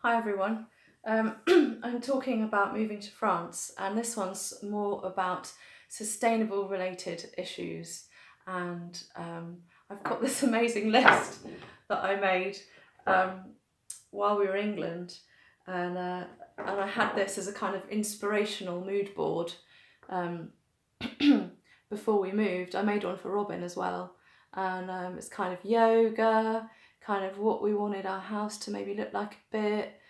Hi everyone. I'm talking about moving to France, and this one's more about sustainable related issues. And I've got this amazing list that I made um, while we were in England, and I had this as a kind of inspirational mood board um, before we moved. I made one for Robin as well, and it's kind of yoga, kind of what we wanted our house to maybe look like a bit,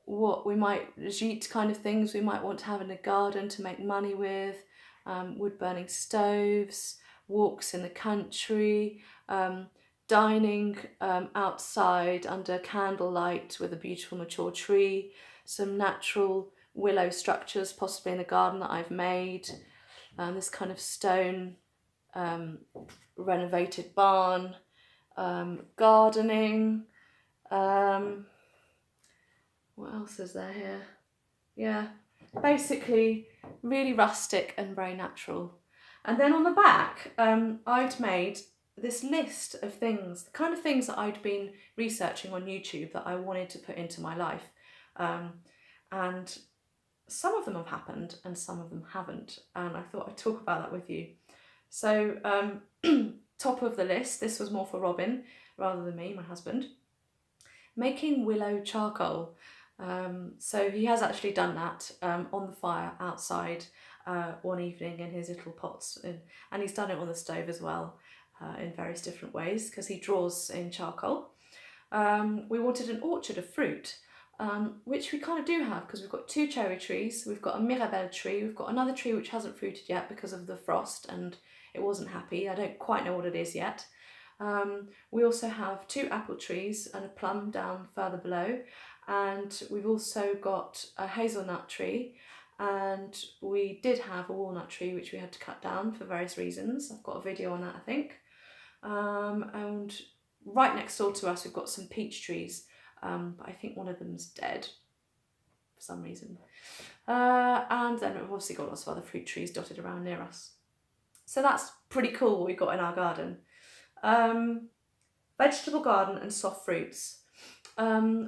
what we might, gîte kind of things we might want to have in a garden to make money with, wood burning stoves, walks in the country, dining outside under candlelight with a beautiful mature tree, some natural willow structures possibly in the garden that I've made, this kind of stone renovated barn, gardening. What else is there here? Yeah, basically really rustic and very natural. And then on the back, I'd made this list of things, the kind of things that I'd been researching on YouTube that I wanted to put into my life. And some of them have happened and some of them haven't. And I thought I'd talk about that with you. So top of the list, this was more for Robin rather than me, my husband, making willow charcoal. So he has actually done that on the fire outside one evening in his little pots, and he's done it on the stove as well in various different ways because he draws in charcoal. We wanted an orchard of fruit, which we kind of do have because we've got 2 cherry trees, we've got a Mirabelle tree, we've got another tree which hasn't fruited yet because of the frost and it wasn't happy. I don't quite know what it is yet. We also have 2 apple trees and a plum down further below, and we've also got a hazelnut tree, and we did have a walnut tree which we had to cut down for various reasons. I've got a video on that, I think. And right next door to us we've got some peach trees, but I think one of them's dead for some reason. And then we've obviously got lots of other fruit trees dotted around near us. So that's pretty cool what we've got in our garden. Vegetable garden and soft fruits.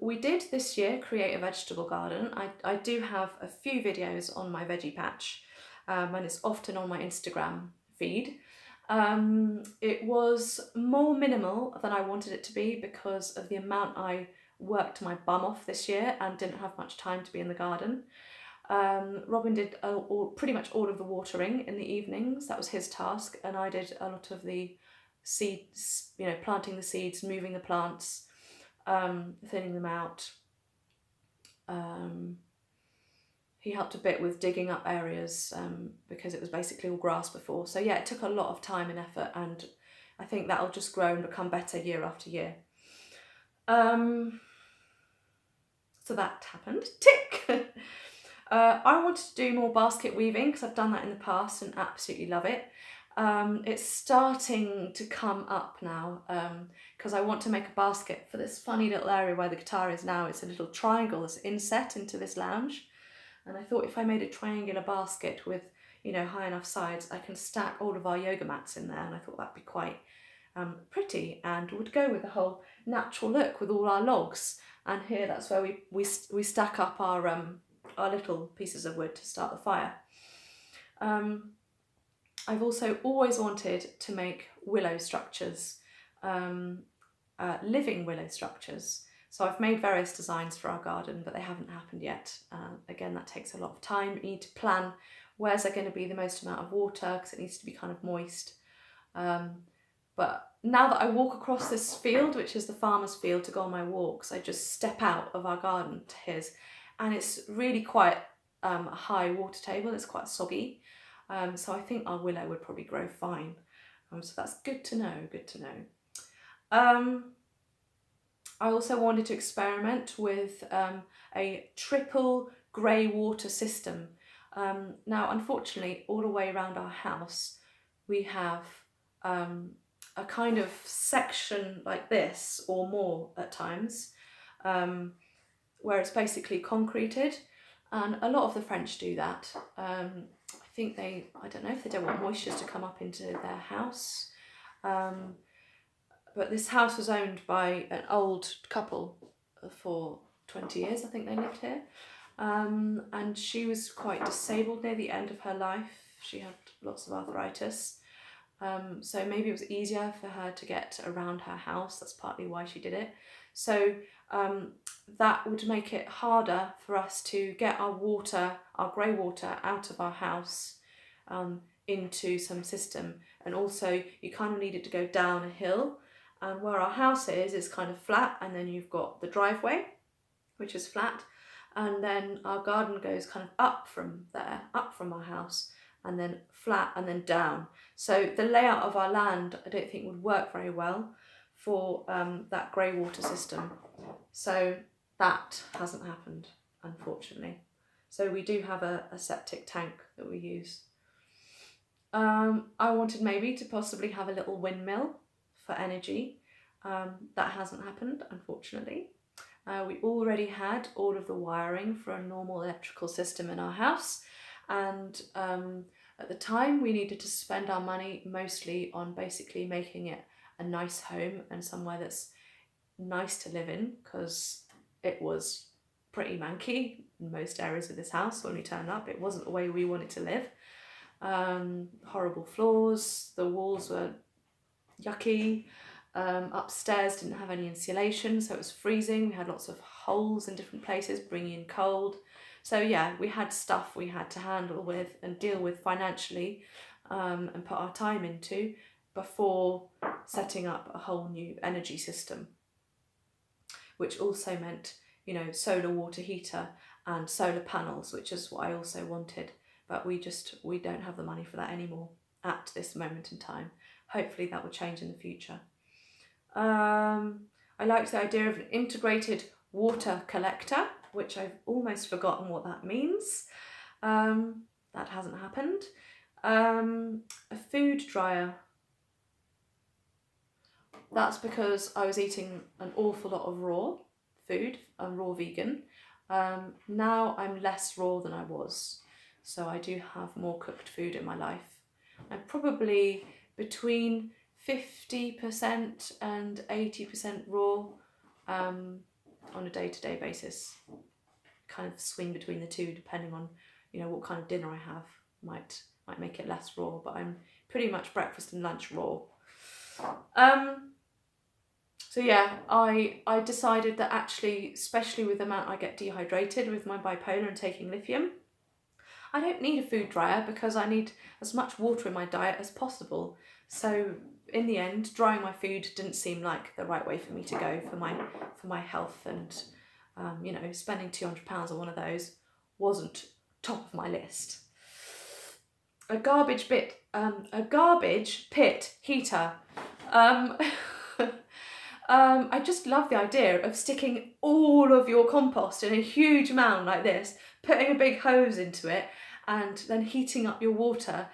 We did this year create a vegetable garden. I do have a few videos on my veggie patch, and it's often on my Instagram feed. It was more minimal than I wanted it to be because of the amount I worked my bum off this year and didn't have much time to be in the garden. Robin did pretty much all of the watering in the evenings. That was his task, and I did a lot of the seeds, planting the seeds, moving the plants, thinning them out. He helped a bit with digging up areas because it was basically all grass before. So yeah, it took a lot of time and effort, and I think that'll just grow and become better year after year. So that happened. Tick! I wanted to do more basket weaving because I've done that in the past and absolutely love it. It's starting to come up now because I want to make a basket for this funny little area where the guitar is now. It's a little triangle that's inset into this lounge, and I thought if I made a triangular basket with high enough sides, I can stack all of our yoga mats in there, and I thought that'd be quite pretty and would go with the whole natural look with all our logs. And here that's where we stack up our little pieces of wood to start the fire. I've also always wanted to make willow structures, living willow structures. So I've made various designs for our garden, but they haven't happened yet. Again, that takes a lot of time. You need to plan where's there going to be the most amount of water because it needs to be kind of moist. But now that I walk across this field, which is the farmer's field, to go on my walks, I just step out of our garden to his, and it's really quite a high water table. It's quite soggy. So I think our willow would probably grow fine. So that's good to know, good to know. I also wanted to experiment with a triple grey water system. Now, unfortunately, all the way around our house, we have a kind of section like this, or more at times, where it's basically concreted. And a lot of the French do that. I think I don't know if they don't want moisture to come up into their house. But this house was owned by an old couple for 20 years, I think they lived here. And she was quite disabled near the end of her life. She had lots of arthritis. So maybe it was easier for her to get around her house. That's partly why she did it. So that would make it harder for us to get our water, our grey water, out of our house into some system. And also you kind of needed to go down a hill. And where our house is kind of flat, and then you've got the driveway, which is flat. And then our garden goes kind of up from there, up from our house, and then flat and then down. So the layout of our land, I don't think would work very well for that grey water system. So that hasn't happened, unfortunately. So we do have a septic tank that we use. I wanted maybe to possibly have a little windmill for energy. That hasn't happened, unfortunately. We already had all of the wiring for a normal electrical system in our house, and at the time we needed to spend our money mostly on basically making it a nice home and somewhere that's nice to live in, because it was pretty manky in most areas of this house when we turned up. It wasn't the way we wanted to live. Horrible floors, the walls were yucky. Upstairs didn't have any insulation, so it was freezing. We had lots of holes in different places, bringing in cold. So yeah, we had stuff we had to handle with and deal with financially, and put our time into before setting up a whole new energy system, which also meant, you know, solar water heater and solar panels, which is what I also wanted, but we don't have the money for that anymore at this moment in time. Hopefully that will change in the future. I liked the idea of an integrated water collector, which I've almost forgotten what that means. That hasn't happened. A food dryer. That's because I was eating an awful lot of raw food. I'm raw vegan. Now I'm less raw than I was, so I do have more cooked food in my life. I'm probably between 50% and 80% raw on a day-to-day basis. Kind of swing between the two depending on, you know, what kind of dinner I have. Might make it less raw, but I'm pretty much breakfast and lunch raw. So yeah, I decided that actually, especially with the amount I get dehydrated with my bipolar and taking lithium, I don't need a food dryer because I need as much water in my diet as possible. So in the end, drying my food didn't seem like the right way for me to go for my health, and you know, spending £200 on one of those wasn't top of my list. A garbage pit heater. I just love the idea of sticking all of your compost in a huge mound like this, putting a big hose into it, and then heating up your water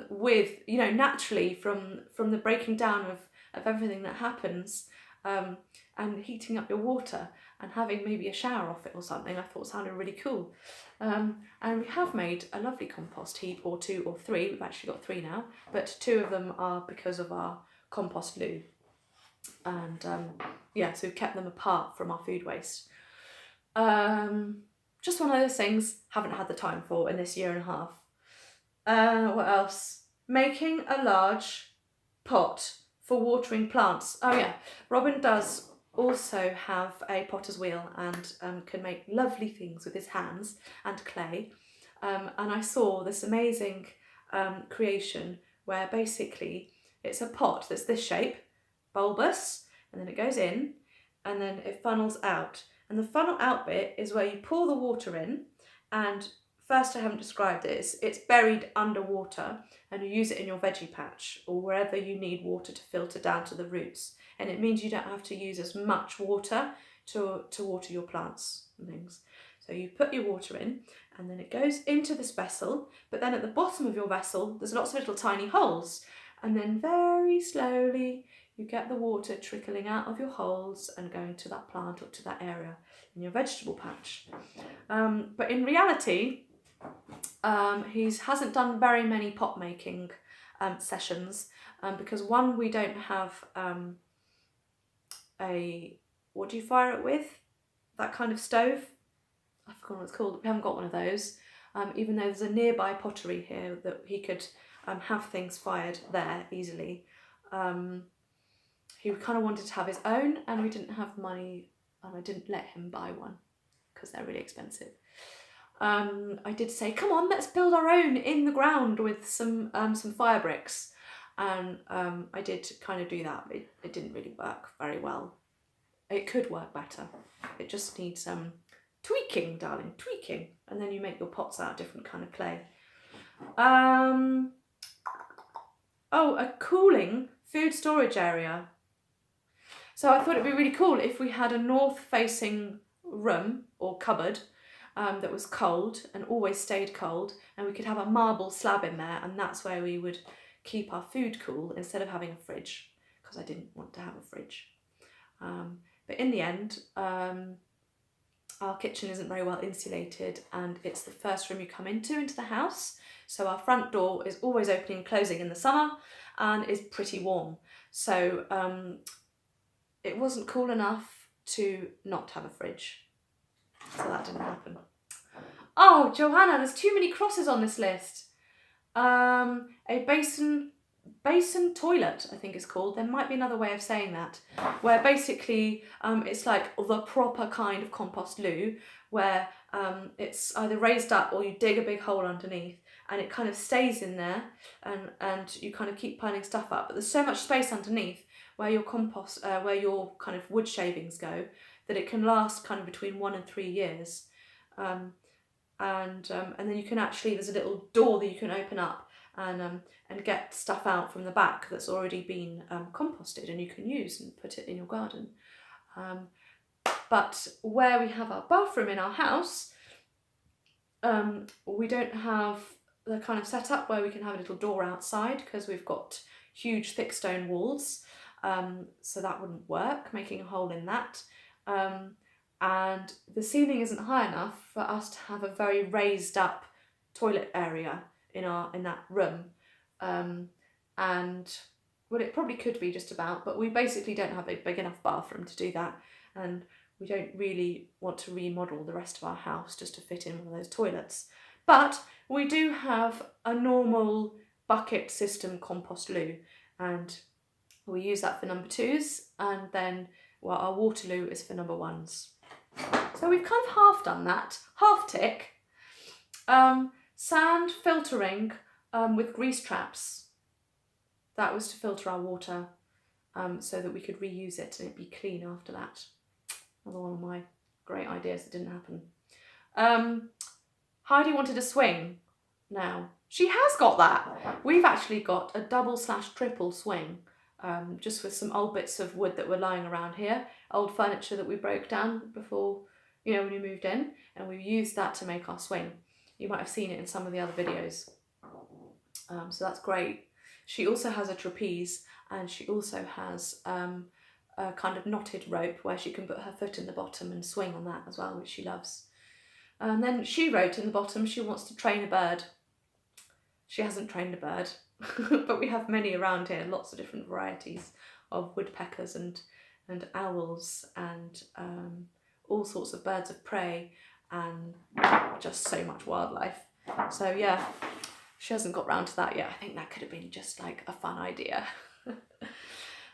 with, you know, naturally from the breaking down of everything that happens, and heating up your water and having maybe a shower off it or something, I thought sounded really cool. And we have made a lovely compost heap, or 2 or 3, we've actually got 3 now, but 2 of them are because of our compost loo. And yeah, so we've kept them apart from our food waste. Just one of those things haven't had the time for in this year and a half. What else? Making a large pot for watering plants. Oh yeah, Robin does also have a potter's wheel and can make lovely things with his hands and clay. And I saw this amazing creation where basically it's a pot that's this shape, bulbous, and then it goes in and then it funnels out. And the funnel out bit is where you pour the water in, and first I haven't described it, it's buried underwater, and you use it in your veggie patch or wherever you need water to filter down to the roots. And it means you don't have to use as much water to water your plants and things. So you put your water in and then it goes into this vessel, but then at the bottom of your vessel there's lots of little tiny holes, and then very slowly you get the water trickling out of your holes and going to that plant or to that area in your vegetable patch. But in reality, he hasn't done very many pot making sessions because one, we don't have a, what do you fire it with? that kind of stove. I forgot what it's called. We haven't got one of those, even though there's a nearby pottery here that he could have things fired there easily. He kind of wanted to have his own, and we didn't have money, and I didn't let him buy one because they're really expensive. I did say, come on, let's build our own in the ground with some fire bricks, and I did kind of do that, but it didn't really work very well. It could work better. It just needs tweaking, darling, tweaking, and then you make your pots out of different kind of clay. Oh, a cooling food storage area. So I thought it'd be really cool if we had a north-facing room or cupboard that was cold and always stayed cold, and we could have a marble slab in there, and that's where we would keep our food cool instead of having a fridge, because I didn't want to have a fridge. But in the end, our kitchen isn't very well insulated, and it's the first room you come into the house. So our front door is always opening and closing in the summer and is pretty warm. So it wasn't cool enough to not have a fridge. So that didn't happen. Oh, Johanna, there's too many crosses on this list. A basin toilet, I think it's called. There might be another way of saying that, where basically it's like the proper kind of compost loo, where it's either raised up or you dig a big hole underneath, and it kind of stays in there, and you kind of keep piling stuff up. But there's so much space underneath where your compost, where your kind of wood shavings go, that it can last kind of between 1 and 3 years. And then you can actually, there's a little door that you can open up and get stuff out from the back that's already been composted, and you can use and put it in your garden. But where we have our bathroom in our house, we don't have the kind of setup where we can have a little door outside, because we've got huge thick stone walls, so that wouldn't work, making a hole in that. And the ceiling isn't high enough for us to have a very raised up toilet area in that room. And well, it probably could be just about, but we basically don't have a big enough bathroom to do that, and we don't really want to remodel the rest of our house just to fit in one of those toilets. But we do have a normal bucket system compost loo, and we use that for number 2s, and then our water loo is for number 1s. So we've kind of half done that, half tick. Sand filtering with grease traps. That was to filter our water so that we could reuse it and it'd be clean after that. Another one of my great ideas that didn't happen. Heidi wanted a swing now. She has got that. We've actually got a double/triple swing, just with some old bits of wood that were lying around here, old furniture that we broke down before, when we moved in, and we've used that to make our swing. You might have seen it in some of the other videos. So that's great. She also has a trapeze, and she also has a kind of knotted rope where she can put her foot in the bottom and swing on that as well, which she loves. And then she wrote in the bottom she wants to train a bird. She hasn't trained a bird, but we have many around here, lots of different varieties of woodpeckers and owls and all sorts of birds of prey, and just so much wildlife. So yeah, she hasn't got round to that yet. I think that could have been just like a fun idea.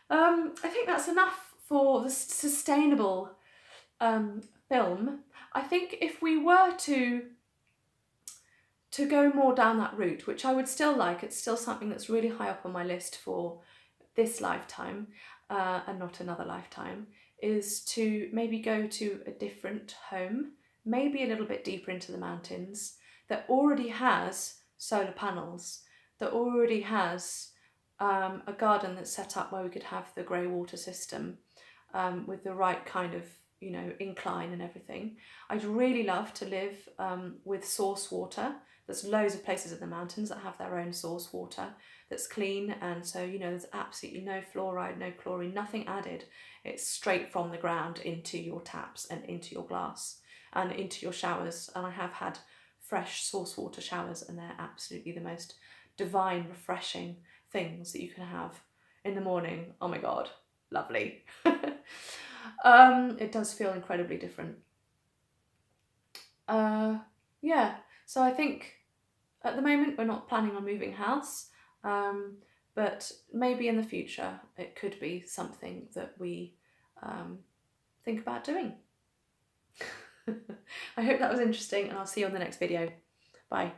I think that's enough for the sustainable film. I think if we were to go more down that route, which I would still like, it's still something that's really high up on my list for this lifetime and not another lifetime, is to maybe go to a different home, maybe a little bit deeper into the mountains, that already has solar panels, that already has a garden that's set up where we could have the grey water system with the right kind of incline and everything. I'd really love to live with source water. There's loads of places in the mountains that have their own source water that's clean, and so there's absolutely no fluoride, no chlorine, nothing added. It's straight from the ground into your taps and into your glass and into your showers. And I have had fresh source water showers, and they're absolutely the most divine, refreshing things that you can have in the morning. Oh my god, lovely. It does feel incredibly different. yeah, so I think at the moment we're not planning on moving house, but maybe in the future it could be something that we think about doing. I hope that was interesting, and I'll see you on the next video. Bye.